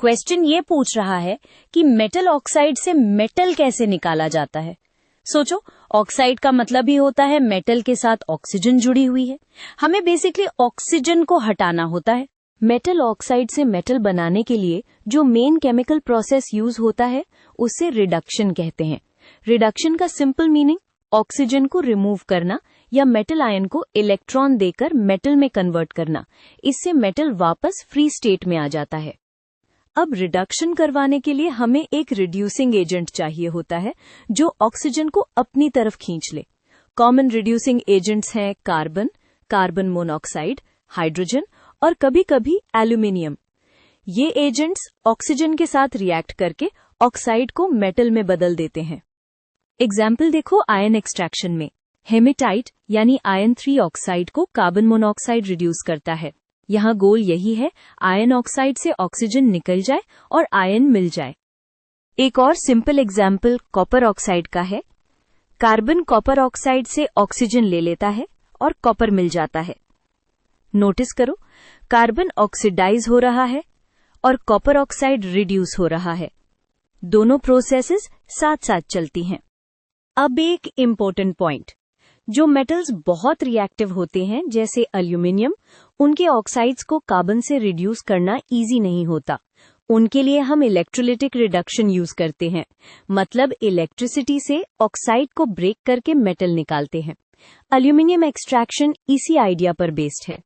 Question ये पूछ रहा है कि मेटल ऑक्साइड से मेटल कैसे निकाला जाता है। सोचो, ऑक्साइड का मतलब ही होता है मेटल के साथ ऑक्सीजन जुड़ी हुई है। हमें बेसिकली ऑक्सीजन को हटाना होता है। मेटल ऑक्साइड से मेटल बनाने के लिए जो मेन केमिकल प्रोसेस यूज होता है उसे रिडक्शन कहते हैं। रिडक्शन का सिंपल मीनिंग ऑक्सीजन को रिमूव करना या मेटल आयन को इलेक्ट्रॉन देकर मेटल में कन्वर्ट करना। इससे मेटल वापस फ्री स्टेट में आ जाता है। अब रिडक्शन करवाने के लिए हमें एक रिड्यूसिंग एजेंट चाहिए होता है जो ऑक्सीजन को अपनी तरफ खींच ले। कॉमन रिड्यूसिंग एजेंट्स हैं कार्बन, कार्बन मोनोऑक्साइड, हाइड्रोजन और कभी कभी एल्यूमिनियम। ये एजेंट्स ऑक्सीजन के साथ रिएक्ट करके ऑक्साइड को मेटल में बदल देते हैं। एग्जाम्पल देखो आयन एक्सट्रैक्शन में। हेमेटाइट यानी आयन 3 ऑक्साइड को कार्बन मोनोऑक्साइड रिड्यूस करता है। यहाँ गोल यही है, आयन ऑक्साइड से ऑक्सीजन निकल जाए और आयन मिल जाए। एक और सिंपल एग्जाम्पल कॉपर ऑक्साइड का है। कार्बन कॉपर ऑक्साइड से ऑक्सीजन ले लेता है और कॉपर मिल जाता है। नोटिस करो, कार्बन ऑक्सीडाइज हो रहा है और कॉपर ऑक्साइड रिड्यूस हो रहा है। दोनों प्रोसेसेस साथ साथ चलती हैं। अब एक इम्पोर्टेंट पॉइंट, जो मेटल्स बहुत रिएक्टिव होते हैं जैसे एल्यूमिनियम, उनके ऑक्साइड्स को कार्बन से रिड्यूस करना इजी नहीं होता। उनके लिए हम इलेक्ट्रोलिटिक रिडक्शन यूज करते हैं, मतलब इलेक्ट्रिसिटी से ऑक्साइड को ब्रेक करके मेटल निकालते हैं। एल्यूमिनियम एक्सट्रैक्शन इसी आइडिया पर बेस्ड है।